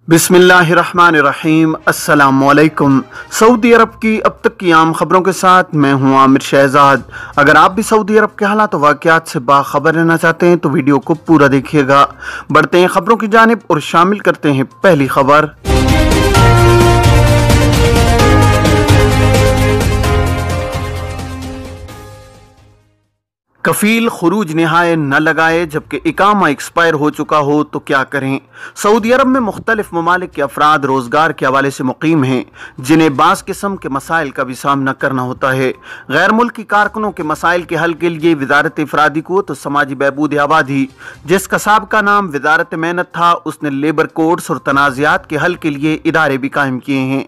बिस्मिल्लाहिर्रहमानिर्रहीम। अस्सलामुअलैकुम। सऊदी अरब की अब तक की आम खबरों के साथ मैं हूं आमिर शहजाद। अगर आप भी सऊदी अरब के हालात और वाक़यात से बाखबर रहना चाहते हैं तो वीडियो को पूरा देखिएगा। बढ़ते हैं खबरों की जानिब और शामिल करते हैं पहली खबर। कफील खुरूज निहाय न लगाए जबकि इकामा एक्सपायर हो चुका हो तो क्या करें। सऊदी अरब में मुख्तलिफ ममालिक के अफराद रोज़गार के हवाले से मुकीम हैं जिन्हें बास किस्म के मसाइल का भी सामना करना होता है। गैर मुल्की कारकुनों के मसाइल के हल के लिए वजारत इफरादी क़ुव्वत और समाजी बहबूद आबादी, जिसका साबका नाम वजारत मेहनत था, उसने लेबर कोड्स और तनाज़ात के हल के लिए इदारे भी कायम किए हैं।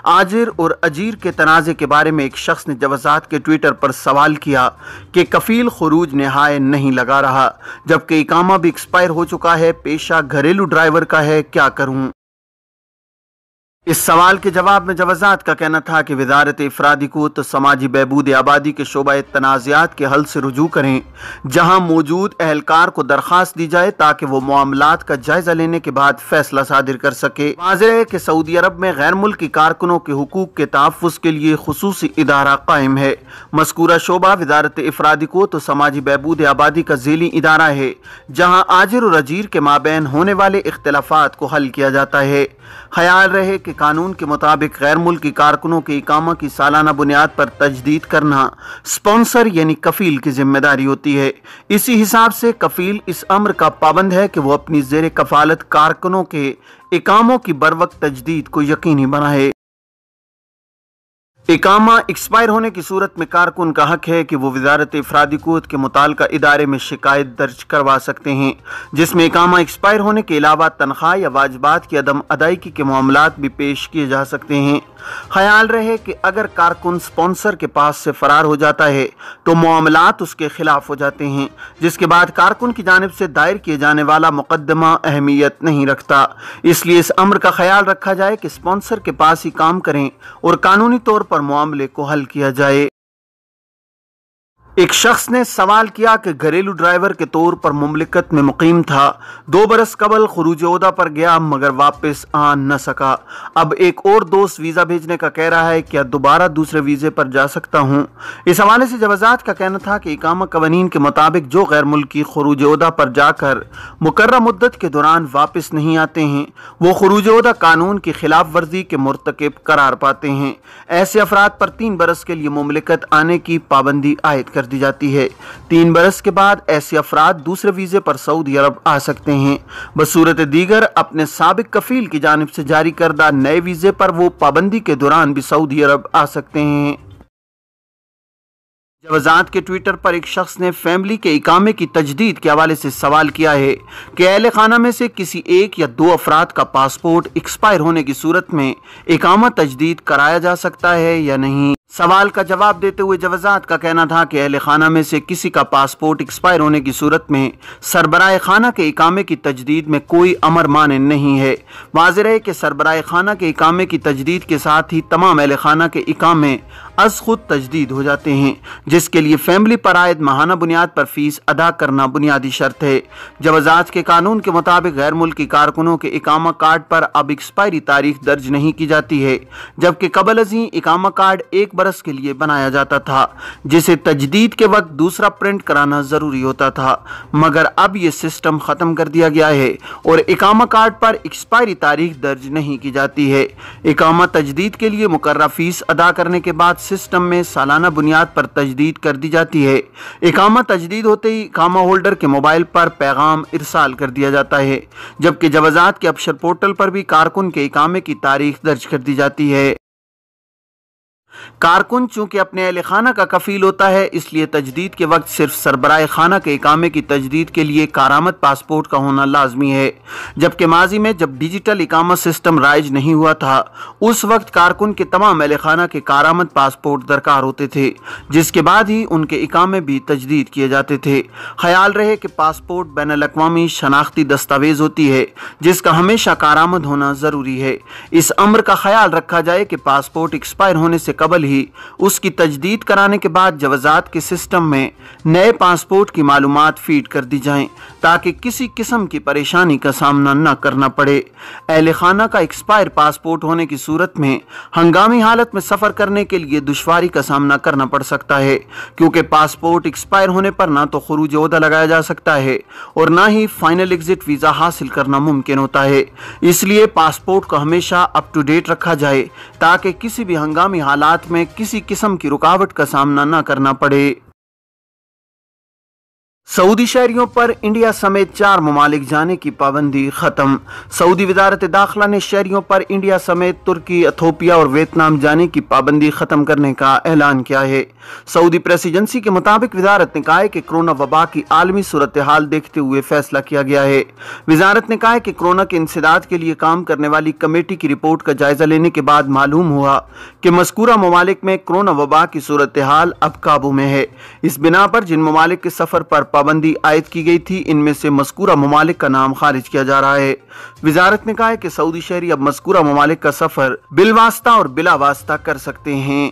आजिर और अजीर के तनाज़े के बारे में एक शख्स ने जवाज़ात के ट्विटर पर सवाल किया कि कफील खुरूज निहाय नहीं लगा रहा जबकि इकामा भी एक्सपायर हो चुका है, पेशा घरेलू ड्राइवर का है, क्या करूं। इस सवाल के जवाब में जवाज़ात का कहना था कि वजारत इफरादी क़ुव्वत समाजी बहबूद आबादी के शोबा तनाज़ात के हल से रुजू करें, जहां मौजूद अहलकार को दरख्वास्त दी जाए ताकि वो मामलात का जायजा लेने के बाद फैसला सादिर कर सके। वाज़ेह है कि सऊदी अरब में गैर मुल्की कारकुनों के हुकूक के तहफ़्फ़ुज़ के लिए खुसूसी इदारा कायम है। मज़कूरा शोबा वजारत इफरादी क़ुव्वत और समाजी बहबूद आबादी का ज़ेली इदारा है, जहाँ आजिर और अजीर के माबैन होने वाले इख्तिलाफ़ात को हल किया जाता है। ख्याल रहे कि कानून के मुताबिक गैर मुल्की कारकुनों के इकामा की सालाना बुनियाद पर तजदीद करना स्पॉन्सर यानी कफील की जिम्मेदारी होती है। इसी हिसाब से कफील इस अम्र का पाबंद है कि वो अपनी ज़ेर कफालत कारकुनों के इकामों की बरवक्त तजदीद को यकीनी बनाए। इकामा एक्सपायर होने की सूरत में कारकुन का हक है कि वो वजारत इफरादी क़ुव्वत के मुताल्लिका इदारे में शिकायत दर्ज करवा सकते हैं, जिसमें इकामा एक्सपायर होने के अलावा तनख्वाह या वाजिबात की अदम अदायगी के मामलात भी पेश किए जा सकते हैं। ख्याल रहे कि अगर कारकुन स्पॉन्सर के पास से फरार हो जाता है तो मामलात उसके खिलाफ हो जाते हैं, जिसके बाद कारकुन की जानिब से दायर किए जाने वाला मुकदमा अहमियत नहीं रखता। इसलिए इस अम्र का ख्याल रखा जाए कि स्पॉन्सर के पास ही काम करें और कानूनी तौर पर मामले को हल किया जाए। एक शख्स ने सवाल किया कि घरेलू ड्राइवर के तौर पर मुमलिकत में मुकीम था, 2 बरस कबल खुरूज ओहदा पर गया मगर वापस आ न सका। अब एक और दोस्त वीज़ा भेजने का कह रहा है, क्या दोबारा दूसरे वीज़े पर जा सकता हूँ। इस हवाले से जवाज़ात का कहना था कि इकामा कवानीन के मुताबिक जो गैर मुल्की खुरूज ओहदा पर जाकर मुकर्रर मुद्दत के दौरान वापस नहीं आते हैं वो खुरूज ओहदा कानून की खिलाफ वर्जी के मुर्तकिब करार पाते हैं। ऐसे अफराद पर 3 बरस के लिए मुमलिकत आने की पाबंदी आयद कर दी जाती है। 3 बरस के बाद ऐसे अफराद दूसरे वीजे पर सऊदी अरब आ सकते हैं। बसूरत दीगर अपने साबिक कफील की जानिब से जारी करदा नए वीजे पर वो पाबंदी के दौरान भी सऊदी अरब आ सकते हैं। जवाज़ात के ट्विटर पर एक शख्स ने फैमिली के इकामे की तजदीद के हवाले से सवाल किया है कि अहले खाना में से किसी एक या 2 अफराद का पासपोर्ट एक्सपायर होने की सूरत में इकामा तजदीद कराया जा सकता है या नहीं। सवाल का जवाब देते हुए जवाज़ात का कहना था कि अहले खाना में से किसी का पासपोर्ट एक्सपायर होने की सूरत में सरबराह खाना के इकामे की तजदीद में कोई अमर माने नहीं है। वाज़ेह है कि सरबराह खाना के इकामे की तजदीद के साथ ही तमाम अहले खाना के इकामे अज खुद तजदीद हो जाते हैं, जिसके लिए फैमिली पर आयद माहाना बुनियाद पर फीस अदा करना बुनियादी शर्त है। जवाज़ात के कानून के मुताबिक गैर मुल्की कारकुनों के इकामा कार्ड पर अब एक्सपायरी तारीख दर्ज नहीं की जाती है, जबकि कबल अज़ीं इकामा कार्ड 1 बरस के लिए बनाया जाता था, जिसे तजदीद के वक्त दूसरा प्रिंट कराना ज़रूरी होता था। मगर अब ये सिस्टम ख़त्म कर दिया गया है और इकामा कार्ड पर एक्सपायरी तारीख दर्ज नहीं की जाती है। इकामा तजदीद के लिए मुकर्रर फीस अदा करने के बाद सिस्टम में सालाना बुनियाद पर तजदीद कर दी जाती है। इकामा तजदीद होते ही इकामा होल्डर के मोबाइल पर पैगाम इरसाल कर दिया जाता है, जबकि जवाज़ात के अबशर पोर्टल पर भी कारकुन के इकामे की तारीख दर्ज कर दी जाती है। कारकुन चूंकि अपने अहले खाना का कफील होता है, इसलिए तजदीद के वक्त सिर्फ सरबराह खाना के इकामे की तजदीद के लिए कारामद पासपोर्ट का होना लाजमी है। जबकि माजी में जब डिजिटल इकामा सिस्टम राइज नहीं हुआ था उस वक्त कारकुन के तमाम अहले खाना के कारामद पासपोर्ट दरकार होते थे, जिसके बाद ही उनके इकामे भी तजदीद किए जाते थे। ख्याल रहे कि पासपोर्ट बैनुल अक़वामी शनाख्ती दस्तावेज होती है जिसका हमेशा कारामद होना ज़रूरी है। इस अम्र का ख्याल रखा जाए कि पासपोर्ट एक्सपायर होने से قبل ہی اس کی تجدید کرانے کے بعد جوازات کے سسٹم میں نئے پاسپورٹ کی معلومات فیڈ کر دی جائیں تاکہ کسی قسم کی پریشانی کا سامنا نہ کرنا پڑے۔ اہل خانہ کا ایکسپائر پاسپورٹ ہونے کی صورت میں ہنگامی حالت میں سفر کرنے کے لیے دشواری کا سامنا کرنا پڑ سکتا ہے، کیونکہ پاسپورٹ ایکسپائر ہونے پر نہ تو خروج عہدہ لگایا جا سکتا ہے اور نہ ہی فائنل ایگزٹ ویزا حاصل کرنا ممکن ہوتا ہے۔ اس لیے پاسپورٹ کو ہمیشہ اپ ٹو ڈیٹ رکھا جائے تاکہ کسی بھی ہنگامی حالات میں کسی قسم کی رکاوٹ کا سامنا نہ کرنا پڑے۔ سعودی شہریوں پر انڈیا سمیت 4 ممالک جانے کی پابندی ختم۔ سعودی وزارت داخلہ نے شہریوں پر انڈیا سمیت ترکی، ایتھوپیا اور ویتنام جانے کی پابندی ختم کرنے کا اعلان کیا ہے۔ سعودی پریس ایجنسی کے مطابق وزارت نے کہا ہے کہ کورونا وبا کی عالمی صورتحال دیکھتے ہوئے فیصلہ کیا گیا ہے۔ وزارت نے کہا ہے کہ کورونا کے انسداد کے لیے کام کرنے والی کمیٹی کی رپورٹ کا جائزہ لینے کے بعد معلوم ہوا کہ مذکورہ ممالک میں کورونا وبا کی صورتحال اب قابو میں ہے۔ اس بنا پر جن ممالک کے سفر پر پابندی عائد کی گئی تھی ان میں سے مذکورہ ممالک کا نام خارج کیا جا رہا ہے۔ وزارت نے کہا ہے کہ سعودی شہری اب مذکورہ ممالک کا سفر بالواسطہ اور بلا واسطہ کر سکتے ہیں۔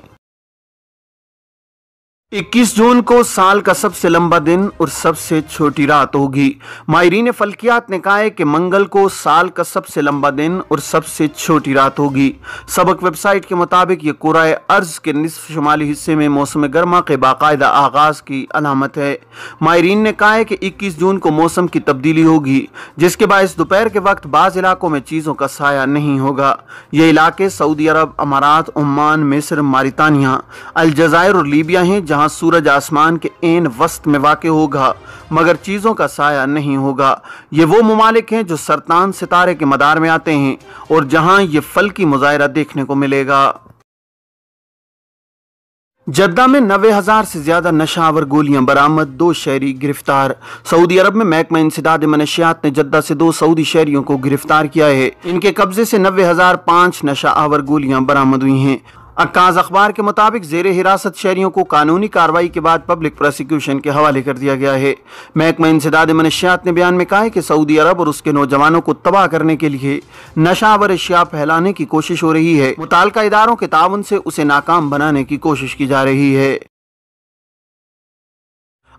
21 جون کو سال کا سب سے لمبا دن اور سب سے چھوٹی رات ہوگی۔ ماہرین فلکیات نے کہا ہے کہ منگل کو سال کا سب سے لمبا دن اور سب سے چھوٹی رات ہوگی۔ سبق ویب سائٹ کے مطابق یہ کرۂ ارض کے نصف شمالی حصے میں موسم گرما کے باقاعدہ آغاز کی علامت ہے۔ ماہرین نے کہا ہے کہ 21 جون کو موسم کی تبدیلی ہوگی جس کے باعث دوپہر کے وقت بعض علاقوں میں چیزوں کا سایہ نہیں ہوگا۔ یہ علاقے سعودی عرب، امارات، عمان، مصر، موریتانیہ، الجزائر اور لیبیا ہیں جہاں سورج آسمان کے عین وسط میں واقع ہوگا مگر چیزوں کا سایہ نہیں ہوگا۔ یہ وہ ممالک ہیں جو سرطان ستارے کے مدار میں آتے ہیں اور جہاں یہ فلکی مظاہرہ دیکھنے کو ملے گا۔ جدہ میں 90,000 سے زیادہ نشہ آور گولیاں برآمد، 2 شہری گرفتار۔ سعودی عرب میں محکمہ انسداد منشیات نے جدہ سے 2 سعودی شہریوں کو گرفتار کیا ہے۔ ان کے قبضے سے 90,005 نشہ آور گولیاں برآمد ہوئی ہیں۔ عکاظ اخبار کے مطابق زیر حراست شہریوں کو قانونی کارروائی کے بعد پبلک پروسیکیوشن کے حوالے کر دیا گیا ہے۔ محکمہ انسداد منشیات نے بیان میں کہا ہے کہ سعودی عرب اور اس کے نوجوانوں کو تباہ کرنے کے لیے نشہ آور اشیاء پھیلانے کی کوشش ہو رہی ہے۔ متعلقہ اداروں کے تعاون سے اسے ناکام بنانے کی کوشش کی جا رہی ہے۔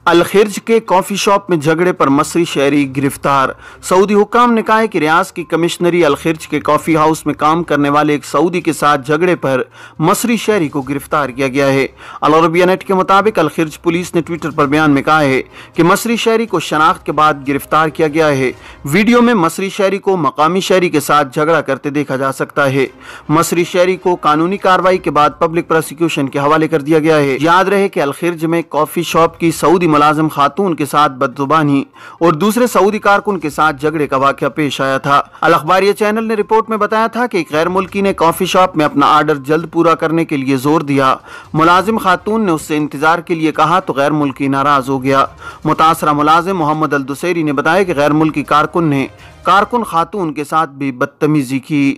الخرج کے کافی شاپ میں جھگڑے پر مصری شہری گرفتار۔ سعودی حکام نے کہا ہے کہ ریاض کی کمشنری الخرج کے کافی ہاؤس میں کام کرنے والے ایک سعودی کے ساتھ جھگڑے پر مصری شہری کو گرفتار کیا گیا ہے۔ العربیہ نیٹ کے مطابق الخرج پولیس نے ٹویٹر پر بیان میں کہا ہے کہ مصری شہری کو شناخت کے بعد گرفتار کیا گیا ہے۔ ویڈیو میں مصری شہری کو مقامی شہری کے ساتھ جھگڑا کرتے دیکھا جا سکتا ہے۔ مصری شہری کو قانونی کارروائی کے بعد پبلک پروسیکیوشن کے حوالے کر دیا گیا ہے۔ یاد رہے کہ الخرج میں کافی شاپ کی سعودی ملازم خاتون کے ساتھ بدزبانی اور دوسرے سعودی کارکن کے ساتھ جھگڑے کا واقعہ پیش آیا تھا۔ الاخباریہ چینل نے رپورٹ میں بتایا تھا کہ ایک غیر ملکی نے کافی شاپ میں اپنا آرڈر جلد پورا کرنے کے لیے زور دیا۔ ملازم خاتون نے اس سے انتظار کے لیے کہا تو غیر ملکی ناراض ہو گیا۔ متاثرہ ملازم محمد الدسیری نے بتایا کہ غیر ملکی کارکن نے کارکن خاتون کے ساتھ بھی بدتمیزی کی۔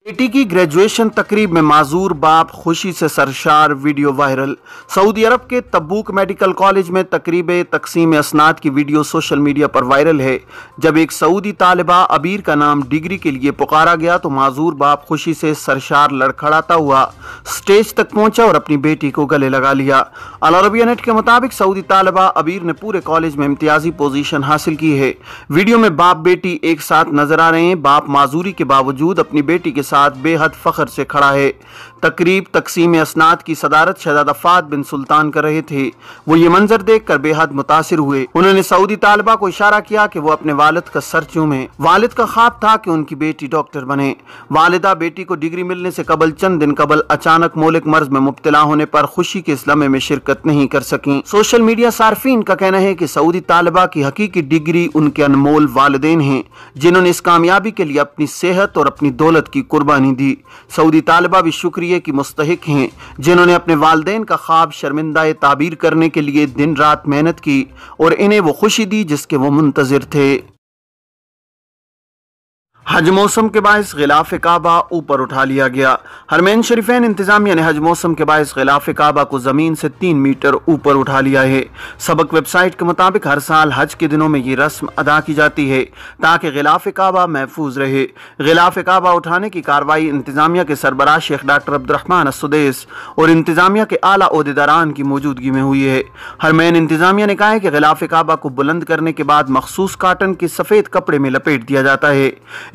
بیٹی کی گریجویشن تقریب میں معذور باپ خوشی سے سرشار، ویڈیو وائرل۔ سعودی عرب کے تبوک میڈیکل کالج میں تقریب تقسیم اسناد کی ویڈیو سوشل میڈیا پر وائرل ہے۔ جب ایک سعودی طالبہ عبیر کا نام ڈگری کے لیے پکارا گیا تو معذور باپ خوشی سے سرشار لڑکھڑاتا ہوا سٹیج تک پہنچا اور اپنی بیٹی کو گلے لگا لیا۔ العربیہ نیٹ کے مطابق سعودی طالبہ عبیر نے پورے کالج میں امتیازی پوزیشن حاصل کی ہے۔ ویڈیو میں باپ بیٹی ایک ساتھ نظر آ رہے ہیں۔ باپ معذوری کے باوجود اپنی بیٹی کے ساتھ بے حد فخر سے کھڑا ہے۔ تقریب تقسیم اسناد کی صدارت شہزادہ فہد بن سلطان کر رہے تھے۔ وہ یہ منظر دیکھ کر بے حد متاثر ہوئے۔ انہوں نے سعودی طالبہ کو اشارہ کیا کہ وہ اپنے والد کا سر چومیں۔ والد کا خواب تھا کہ ان کی بیٹی ڈاکٹر بنے۔ والدہ بیٹی کو ڈگری ملنے سے قبل چند دن قبل اچانک مہلک مرض میں مبتلا ہونے پر خوشی کے اس لمحے میں شرکت نہیں کر سکیں۔ سوشل میڈیا صارفین کا کہنا ہے کہ سعودی طالبہ کی حقیقی ڈگری ان کے انمول والدین ہیں جنہوں نے اس کامیابی کے لیے اپنی صحت اور اپنی دولت کی قربانی دی۔ سعودی طالبہ بھی شکریہ کی مستحق ہیں جنہوں نے اپنے والدین کا خواب شرمندہ تعبیر کرنے کے لیے دن رات محنت کی اور انہیں وہ خوشی دی جس کے وہ منتظر تھے۔ हज मौसम के बायस गिलाफ काबा ऊपर उठा लिया गया। हरमैन शरीफैन इंतजामिया ने हज मौसम के बायस गिलाफ काबा को ज़मीन से 3 मीटर ऊपर उठा लिया है। सबक वेबसाइट के मुताबिक हर साल हज के दिनों में ये रस्म अदा की जाती है ताकि गिलाफ काबा महफूज रहे। गिलाफ काबा उठाने की कार्रवाई इंतजामिया के सरबराह शेख डॉक्टर अब्दुर्रहमान अस्सुदैस और इंतजामिया के आला ओहदेदारान की मौजूदगी में हुई है। हरमैन इंतजामिया ने कहा है कि गिलाफ काबा को बुलंद करने के बाद मखसूस काटन के सफ़ेद कपड़े में लपेट दिया जाता है।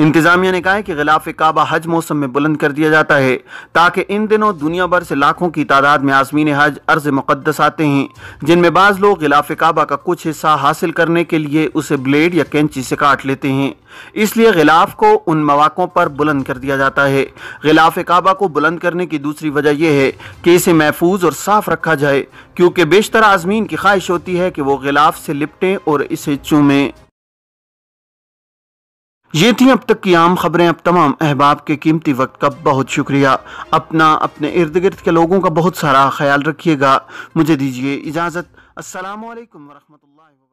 इंतजामिया ने कहा है कि गिलाफ काबा हज मौसम में बुलंद कर दिया जाता है ताकि इन दिनों दुनिया भर से लाखों की तादाद में आज़मीन हज अर्ज़ मुक़द्दस आते हैं, जिनमें बाज़ लोग गिलाफ काबा का कुछ हिस्सा हासिल करने के लिए उसे ब्लेड या कैंची से काट लेते हैं। इसलिए गिलाफ को उन मौक़ों पर बुलंद कर दिया जाता है। गिलाफ काबा को बुलंद करने की दूसरी वजह यह है कि इसे महफूज और साफ रखा जाए, क्योंकि बेशतर आज़मीन की ख्वाहिश होती है कि वो गिलाफ से लिपटें और इसे चूमें। ये थी अब तक की आम खबरें। अब तमाम अहबाब के कीमती वक्त का बहुत शुक्रिया। अपने इर्द गिर्द के लोगों का बहुत सारा ख्याल रखिएगा। मुझे दीजिए इजाज़त। अस्सलामु अलैकुम वरहमतुल्लाहि।